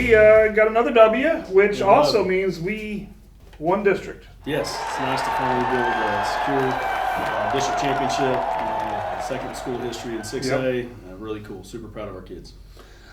we got another W, which also means we won district. Yes, it's nice to finally be able to secure district championship, second in school history in 6A. Really cool. Super proud of our kids.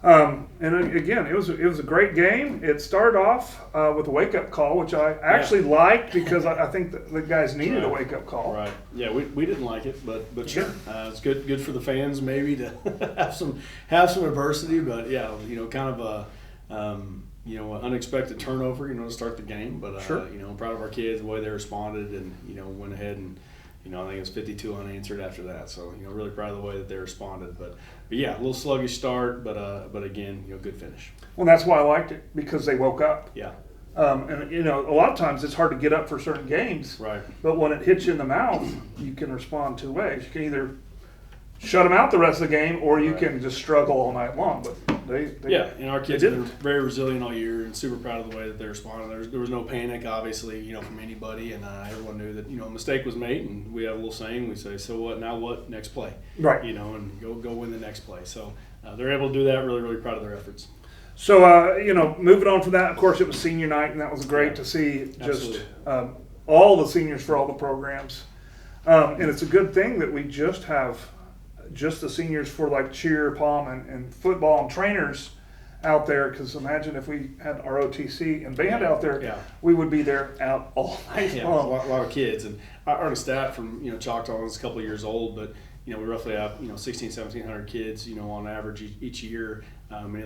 And again, it was a great game. It started off with a wake-up call, which I actually liked because I think the guys needed a wake-up call. Right. Yeah, we didn't like it, but sure, it's good for the fans maybe to have some adversity. But yeah, kind of an unexpected turnover, to start the game. But sure. Proud of our kids, the way they responded, and went ahead and. I think it was 52 unanswered after that. So, really proud of the way that they responded. But yeah, a little sluggish start, but again, good finish. Well, that's why I liked it, because they woke up. Yeah. And a lot of times it's hard to get up for certain games. Right. But when it hits you in the mouth, you can respond two ways. You can either shut them out the rest of the game, or you can just struggle all night long. But and our kids have been very resilient all year, and super proud of the way that they responded. There was no panic, obviously, from anybody, and everyone knew that a mistake was made, and we have a little saying. We say, "So what? Now what? Next play." Right. And go win the next play. So they're able to do that. Really, really proud of their efforts. So moving on from that, of course, it was senior night, and that was great to see just all the seniors for all the programs, and it's a good thing that we just have. Just the seniors for like cheer, pom, and football and trainers out there. Because imagine if we had our OTC and band out there, we would be there out all night long. A lot of kids. And I heard a stat from Choctaw is a couple of years old, but we roughly have 1,700 kids on average each year.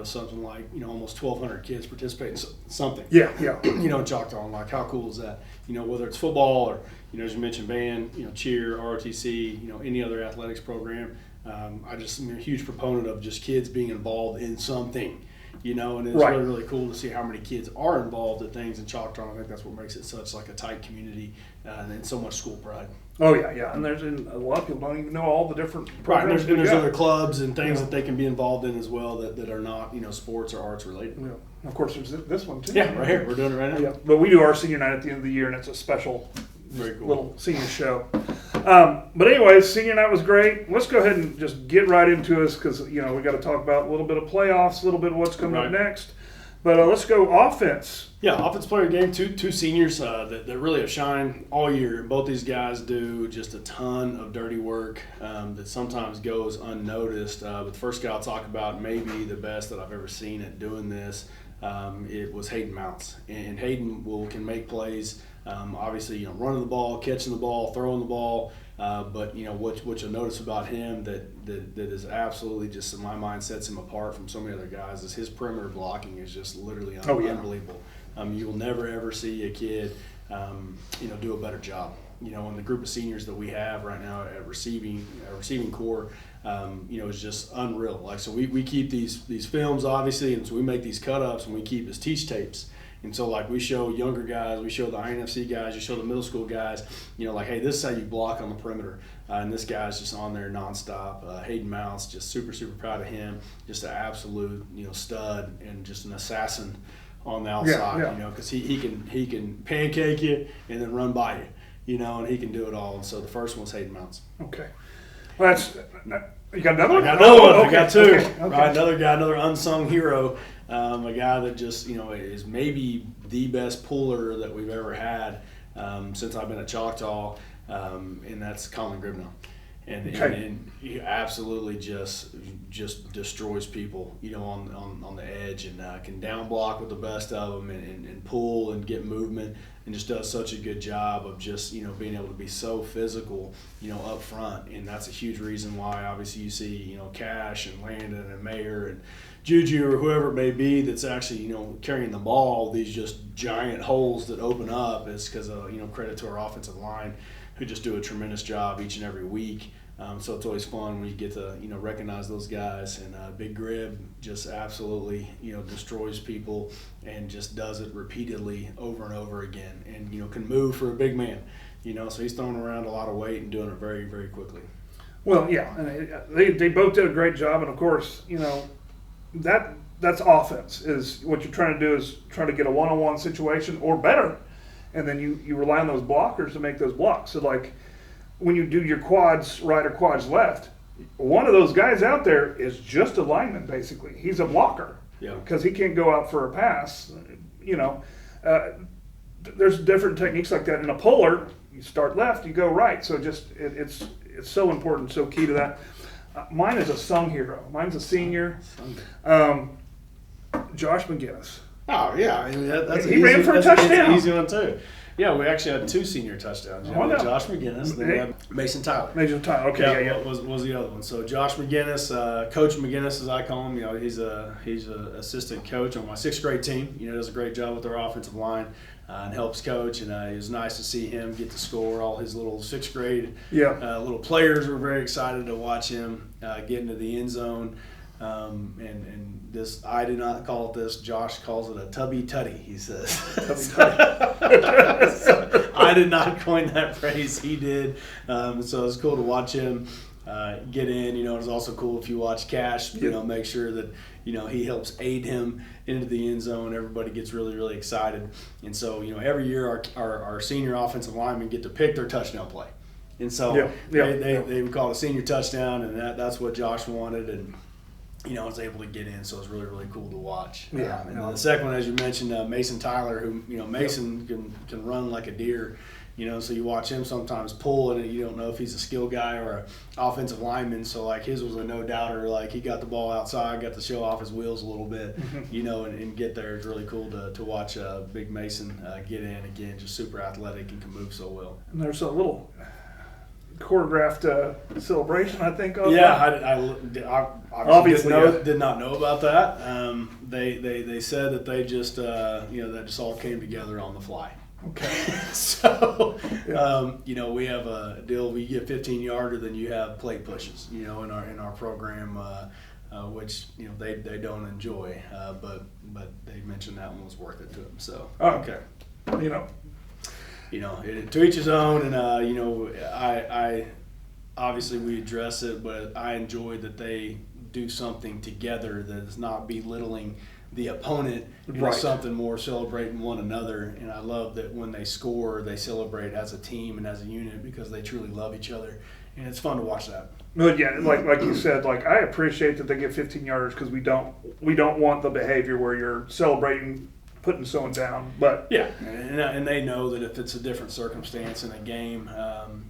Something like almost 1,200 kids participate in something. Yeah. In Choctaw, and like how cool is that? Whether it's football or as you mentioned, band, cheer, ROTC, any other athletics program. I'm a huge proponent of just kids being involved in something, and it's really, really cool to see how many kids are involved in things in Choctaw. I think that's what makes it such like a tight community and so much school pride. Oh, yeah. And a lot of people don't even know all the different programs. Right, there's other clubs and things that they can be involved in as well that are not, sports or arts related. Yeah. Of course, there's this one too. Yeah, right here. We're doing it right now. Yeah. But we do our senior night at the end of the year, and it's a special little senior show. But anyways, senior night was great. Let's go ahead and just get right into this because, we got to talk about a little bit of playoffs, a little bit of what's coming up next. But let's go offense. Yeah, offense player of the game, two seniors that really have shined all year. Both these guys do just a ton of dirty work that sometimes goes unnoticed. But the first guy I'll talk about, maybe the best that I've ever seen at doing this, it was Hayden Mounts. And Hayden can make plays. Obviously, running the ball, catching the ball, throwing the ball. But what you'll notice about him that is absolutely just in my mind sets him apart from so many other guys is his perimeter blocking is just literally unbelievable. You will never ever see a kid do a better job. And the group of seniors that we have right now at receiving core, is just unreal. Like so, we keep these films obviously, and so we make these cut-ups and we keep as teach tapes. And so, like, we show younger guys, we show the INFC guys, you show the middle school guys, hey, this is how you block on the perimeter. And this guy's just on there nonstop. Hayden Mounts, just super, super proud of him. Just an absolute, stud and just an assassin on the outside, because he can pancake you and then run by you, and he can do it all. And so the first one was Hayden Mounts. Okay. Well, you got another one? I got another one. Okay. I got two. Okay. Right, another guy, another unsung hero. A guy that just, is maybe the best puller that we've ever had since I've been at Choctaw, and that's Colin Gribnow. And he absolutely just destroys people, on the edge, and can down block with the best of them and pull and get movement, and just does such a good job of just, being able to be so physical, up front. And that's a huge reason why obviously you see, Cash and Landon and Mayer and Juju or whoever it may be that's actually, carrying the ball, these just giant holes that open up is because of, credit to our offensive line who just do a tremendous job each and every week. So it's always fun when you get to, recognize those guys. And Big Grib just absolutely, destroys people and just does it repeatedly over and over again and, can move for a big man, so he's throwing around a lot of weight and doing it very, very quickly. Well, yeah, and they both did a great job. And, of course, that's offense is what you're trying to do is try to get a one-on-one situation or better. And then you rely on those blockers to make those blocks. So, like, when you do your quads right or quads left, one of those guys out there is just a lineman, basically. He's a blocker. Yeah. because he can't go out for a pass. There's different techniques like that. In a puller, you start left, you go right. So it's so important, so key to that. Mine is a sung hero. Mine's a senior, Josh McGinnis. Oh yeah, I mean, that's He ran for a touchdown. That's an easy one too. Yeah, we actually had 2 senior touchdowns. You had no. Josh McGinnis, then we had Mason Tyler. Major Tyler. Okay, yeah. What was the other one? So Josh McGinnis, Coach McGinnis, as I call him. He's a assistant coach on my 6th grade team. Does a great job with our offensive line and helps coach. And it was nice to see him get to score. All his little 6th grade little players were very excited to watch him get into the end zone. And this, I do not call it this. Josh calls it a tubby tutty. He says. I did not coin that phrase. He did. So it's cool to watch him get in. It's also cool if you watch Cash. Make sure that he helps aid him into the end zone. Everybody gets really, really excited. And so every year our senior offensive linemen get to pick their touchdown play. And so they would call it a senior touchdown, and that's what Josh wanted. And was able to get in, so it's really, really cool to watch. And then the second one, as you mentioned, Mason Tyler, who Mason can run like a deer. So you watch him sometimes pull, and you don't know if he's a skill guy or an offensive lineman. So like his was a no doubter. Like he got the ball outside, got to show off his wheels a little bit, and get there. It's really cool to watch Big Mason get in again. Just super athletic and can move so well. And there's a little choreographed celebration, I think. I obviously did not know about that. They said that they just that just all came together on the fly. Okay. So we have a deal. We get 15-yarder, then you have plate pushes. In our program, which they don't enjoy, but they mentioned that one was worth it to them. So okay. To each his own, and I obviously we address it, but I enjoy that they do something together that is not belittling the opponent, something more celebrating one another. And I love that when they score, they celebrate as a team and as a unit because they truly love each other, and it's fun to watch that. Well, yeah, like you said, I appreciate that they get 15 yarders because we don't want the behavior where you're celebrating putting someone down, but and they know that if it's a different circumstance in a game,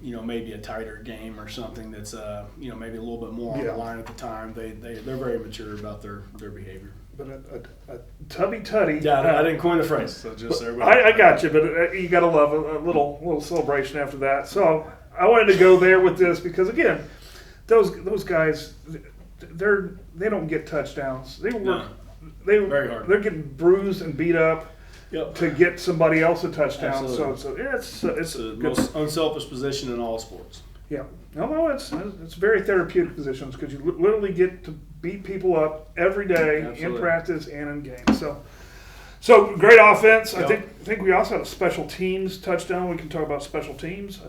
maybe a tighter game or something that's maybe a little bit more on the line at the time, they're very mature about their behavior. But a tubby tutty. Yeah, I didn't coin the phrase, so just everybody. I got you, but you got to love a little celebration after that. So I wanted to go there with this because again, those guys, they don't get touchdowns. They work. Very hard. They're getting bruised and beat up to get somebody else a touchdown. Absolutely. So it's the most unselfish position in all sports. Yeah. No, it's very therapeutic positions because you literally get to beat people up every day. Absolutely. In practice and in games. So great offense. Yep. I think we also had a special teams touchdown. We can talk about special teams.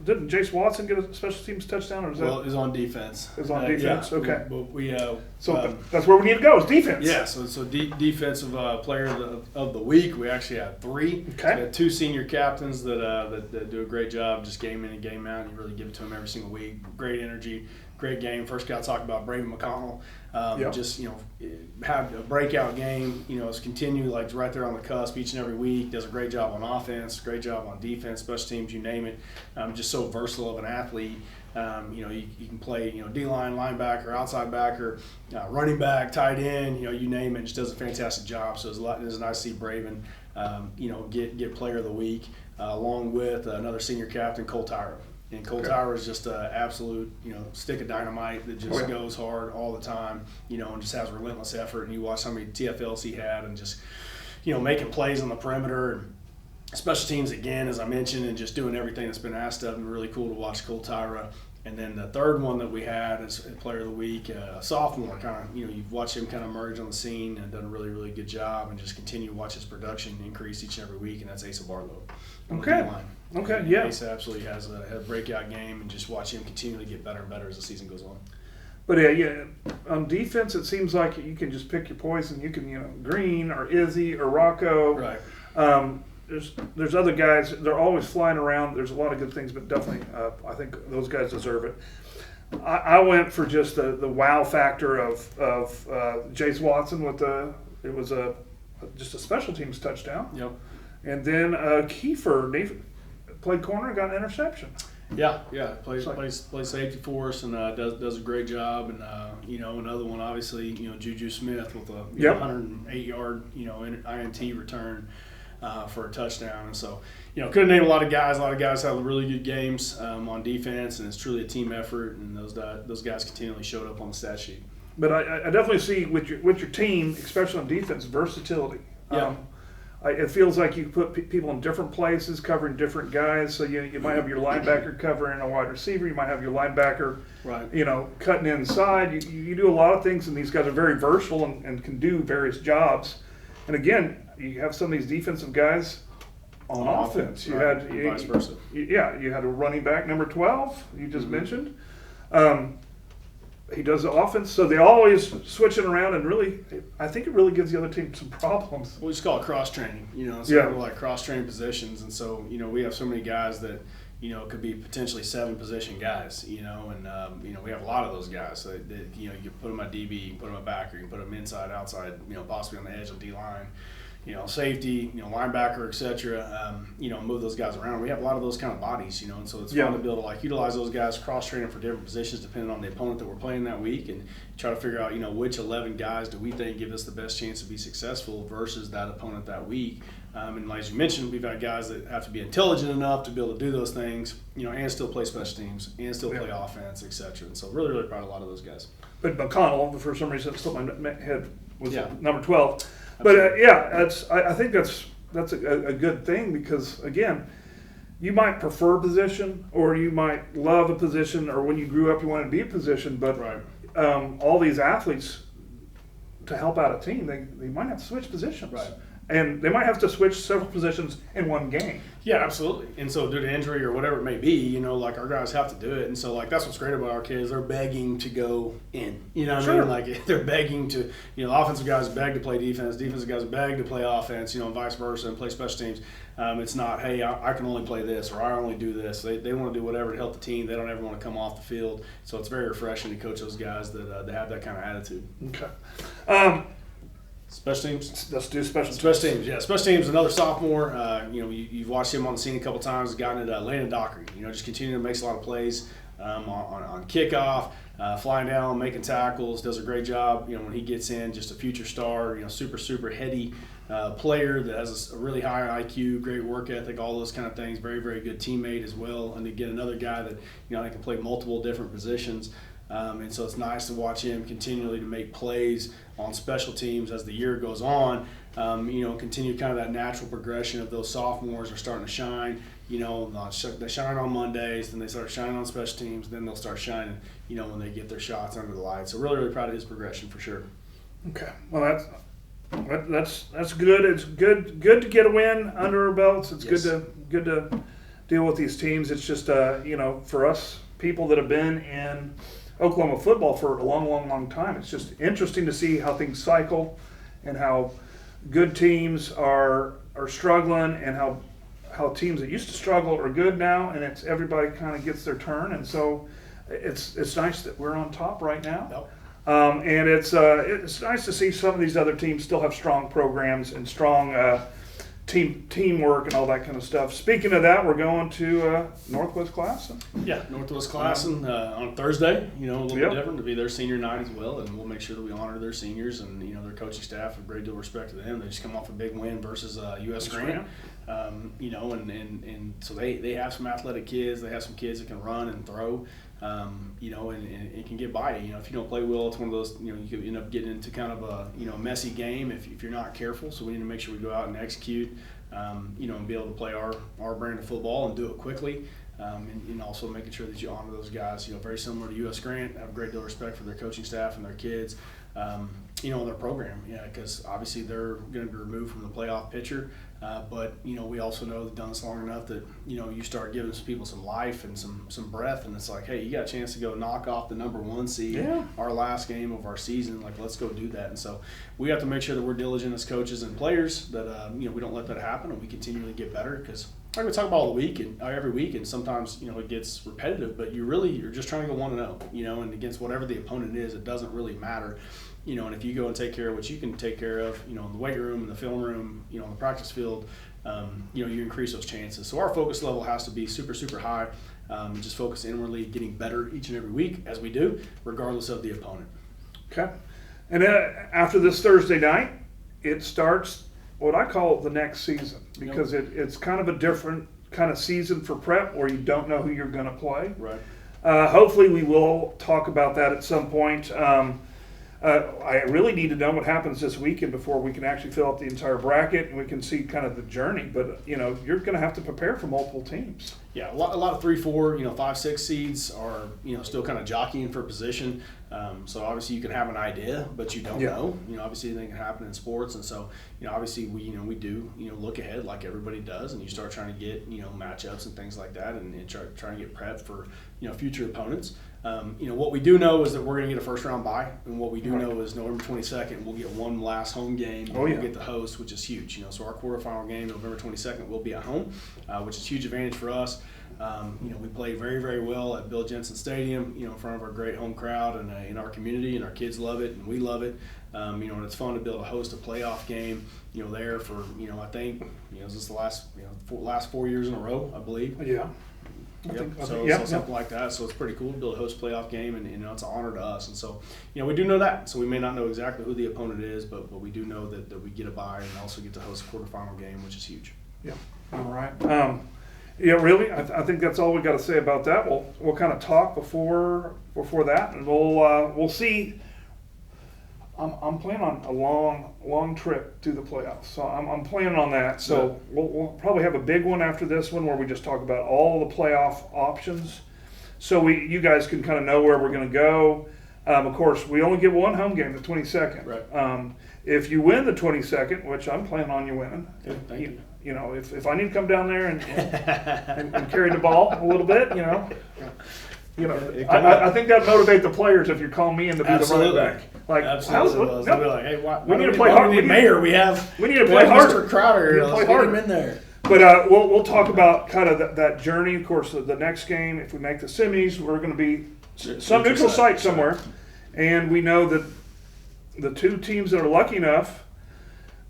Didn't Jace Watson get a special teams touchdown, or was that? Well, it was on defense. It was on defense. Okay. We that's where we need to go. Is defense. Yeah. So defensive player of the week. We actually had 3. Okay. So we had 2 senior captains that do a great job, just game in and game out. And you really give it to them every single week. Great energy. Great game. First guy to talk about Braven McConnell. Just have a breakout game. It's continue right there on the cusp each and every week. Does a great job on offense, great job on defense, special teams, you name it. Just so versatile of an athlete. You can play D-line, linebacker, outside backer, running back, tight end. You name it. Just does a fantastic job. So it's nice to see Braven get player of the week along with another senior captain, Cole Tyra. And Cole Tyra is just an absolute, stick of dynamite that just goes hard all the time, and just has relentless effort. And you watch how many TFLs he had and just, making plays on the perimeter and special teams again, as I mentioned, and just doing everything that's been asked of him. Really cool to watch Cole Tyra. And then the third one that we had is Player of the Week, a sophomore. You've watched him kind of emerge on the scene and done a really, really good job, and just continue to watch his production increase each and every week, and that's Asa Barlow. Okay, yeah. Asa absolutely has a breakout game, and just watch him continue to get better and better as the season goes on. But on defense, it seems like you can just pick your poison. You can, Green or Izzy or Rocco. Right. There's other guys. They're always flying around. There's a lot of good things, but definitely, I think those guys deserve it. I went for just the wow factor of Jace Watson with the it was just a special teams touchdown. Yep. And then Kiefer played corner and got an interception. Yeah, plays safety for us and does a great job. And another one, obviously, Juju Smith with a 108-yard INT return for a touchdown. And so, couldn't name a lot of guys. A lot of guys had really good games on defense, and it's truly a team effort. And those guys continually showed up on the stat sheet. But I definitely see with your team, especially on defense, versatility. Yeah. It feels like you put people in different places, covering different guys. So you might have your linebacker covering a wide receiver. You might have your linebacker, cutting inside. You do a lot of things, and these guys are very versatile and can do various jobs. And again, you have some of these defensive guys on offense. You had vice versa. You had a running back, number 12, you just mentioned. He does the offense, so they always switch it around, and really, I think it really gives the other team some problems. We just call it cross training, it's sort of like cross training positions, and so we have so many guys that could be potentially 7 position guys, and we have a lot of those guys. So that you can put them at DB, you can put them at backer, you can put them inside, outside, possibly on the edge of D line. Safety, linebacker, etc. Move those guys around. We have a lot of those kind of bodies, and so it's fun to be able to utilize those guys, cross train them for different positions depending on the opponent that we're playing that week, and try to figure out, which 11 guys do we think give us the best chance to be successful versus that opponent that week. And as you mentioned, we've had guys that have to be intelligent enough to be able to do those things, and still play special teams and still play offense, etc. And so really, really proud of a lot of those guys. But McConnell, for some reason, still my head was number 12. Absolutely. But I think that's a good thing, because again, you might prefer a position, or you might love a position, or when you grew up you wanted to be a position. But all these athletes, to help out a team, they might have to switch positions. Right. And they might have to switch several positions in one game. Yeah, absolutely. And so due to injury or whatever it may be, our guys have to do it. And so, that's what's great about our kids. They're begging to go in. You know what I mean? They're begging to, the offensive guys beg to play defense. Defensive guys beg to play offense, and vice versa, and play special teams. It's not, hey, I can only play this, or I only do this. They want to do whatever to help the team. They don't ever want to come off the field. So it's very refreshing to coach those guys that have that kind of attitude. Okay. Special teams. Let's do special teams. Yeah, special teams. Another sophomore. You've watched him on the scene a couple times. Gotten it. Landon Dockery. Just continuing to make a lot of plays on kickoff, flying down, making tackles. Does a great job. When he gets in, just a future star. Super heady player that has a really high IQ, great work ethic, all those kind of things. Very, very good teammate as well. And to get another guy that that can play multiple different positions. And so it's nice to watch him continually to make plays on special teams as the year goes on. Continue kind of that natural progression of those sophomores are starting to shine. They shine on Mondays, then they start shining on special teams, then they'll start shining, when they get their shots under the lights. So really, really proud of his progression for sure. Okay, well that's good. It's good to get a win under our belts. It's good to deal with these teams. It's just for us people that have been in Oklahoma football for a long time, it's just interesting to see how things cycle, and how good teams are struggling, and how teams that used to struggle are good now, and it's everybody kind of gets their turn. And so it's nice that we're on top right now. And it's nice to see some of these other teams still have strong programs and strong teamwork and all that kind of stuff. Speaking of that, we're going to Northwest Classen. Yeah, Northwest Classen on Thursday. A little bit different to be their senior night as well, and we'll make sure that we honor their seniors and their coaching staff. A great deal of respect to them. They just come off a big win versus U.S. Grant. And so they have some athletic kids. They have some kids that can run and throw. And it can get by you. If you don't play well, it's one of those, you could end up getting into kind of a messy game if you're not careful. So we need to make sure we go out and execute, and be able to play our brand of football and do it quickly. And also making sure that you honor those guys, very similar to U.S. Grant, have a great deal of respect for their coaching staff and their kids, their program, because obviously they're going to be removed from the playoff picture. But we also know they've done this long enough that you start giving some people some life and some breath, and it's like, hey, you got a chance to go knock off the number 1 seed, our last game of our season. Let's go do that. And so we have to make sure that we're diligent as coaches and players, that we don't let that happen, and we continually get better, because I'm going to talk about all the week and every week, and sometimes it gets repetitive. But you're just trying to go 1-0, and against whatever the opponent is, it doesn't really matter, And if you go and take care of what you can take care of, in the weight room, in the film room, on the practice field, you increase those chances. So our focus level has to be super, super high. Just focus inwardly, getting better each and every week as we do, regardless of the opponent. Okay, and after this Thursday night, it starts what I call the next season, because it's kind of a different kind of season for prep where you don't know who you're going to play. Right. Hopefully we will talk about that at some point. I really need to know what happens this weekend before we can actually fill up the entire bracket and we can see kind of the journey. But, you're going to have to prepare for multiple teams. Yeah, a lot of 3, 4, 5, 6 seeds are, still kind of jockeying for position. So obviously you can have an idea, but you don't know. Obviously anything can happen in sports, and so obviously we do look ahead like everybody does, and you start trying to get matchups and things like that, and trying to get prepped for future opponents. What we do know is that we're going to get a first round bye, and what we do know is November 22nd we'll get one last home game. We'll get the host, which is huge. So our quarterfinal game November 22nd will be at home, which is a huge advantage for us. We played very, very well at Bill Jensen Stadium, in front of our great home crowd and in our community, and our kids love it and we love it. And it's fun to be able to host a playoff game, there for, I think, is this the last 4 years in a row, I believe. Yeah. So something like that. So it's pretty cool to be able to host a playoff game, and it's an honor to us. And so, we do know that. So we may not know exactly who the opponent is, but we do know that we get a bye and also get to host a quarterfinal game, which is huge. Yeah. All right. Really, I think that's all we got to say about that. We'll kind of talk before that, and we'll see. I'm planning on a long trip to the playoffs, so I'm planning on that. So we'll probably have a big one after this one where we just talk about all the playoff options, so you guys can kind of know where we're going to go. Of course, we only get one home game, the 22nd. Right. If you win the 22nd, which I'm planning on you winning, thank you. If I need to come down there and carry the ball a little bit, I think that motivate the players if you're calling me in to be the running back. Like, absolutely. They'll be like, hey, we need to play hard. We need Mayor. We need to play harder. Mr. Crowder. Let's get him in there. But we'll talk about kind of that journey. Of course, the next game, if we make the semis, we're going to be some neutral site somewhere, and we know that the two teams that are lucky enough.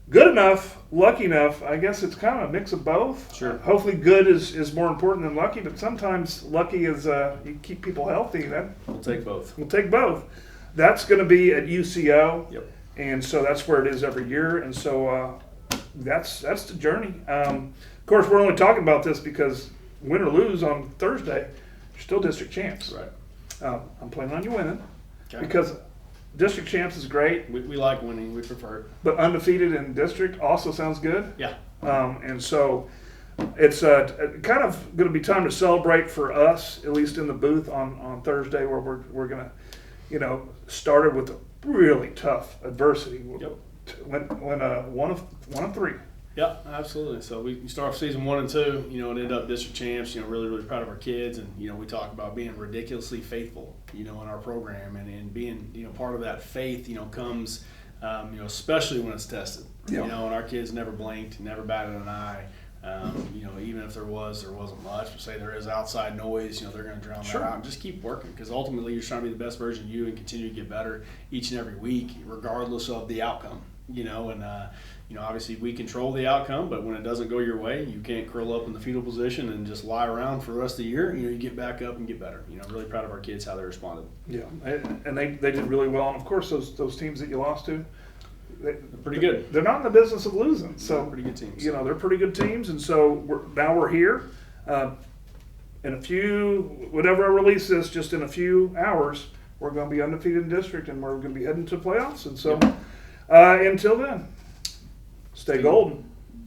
Good enough, lucky enough, I guess it's kind of a mix of both. Sure. Hopefully good is more important than lucky, but sometimes lucky is you keep people healthy. Then we'll take both. That's going to be at UCO. Yep. And so that's where it is every year. And so that's the journey. Of course, we're only talking about this because win or lose on Thursday, you're still district champs. Right. I'm planning on you winning because district champs is great. We like winning. We prefer it. But undefeated in district also sounds good. Yeah. And so it's kind of going to be time to celebrate for us, at least in the booth on Thursday, where we're going to, started with a really tough adversity. Yep. When one of three. Yeah, absolutely. So we start off season 1 and 2, and end up district champs. Really, really proud of our kids, and we talk about being ridiculously faithful, in our program, and being part of that faith, comes, especially when it's tested. Yeah. And our kids never blinked, never batted an eye. Even if there wasn't much. Say there is outside noise, they're going to drown that out. And just keep working, because ultimately you're trying to be the best version of you and continue to get better each and every week, regardless of the outcome. And obviously we control the outcome, but when it doesn't go your way, you can't curl up in the fetal position and just lie around for the rest of the year. You get back up and get better. Really proud of our kids, how they responded. Yeah, and they did really well. And of course, those teams that you lost to, they're pretty good. They're not in the business of losing. So they're pretty good teams. They're pretty good teams, and so we're here. In a few, whenever I release this, just in a few hours, we're going to be undefeated in district, and we're going to be heading to playoffs. And so, until then, stay golden.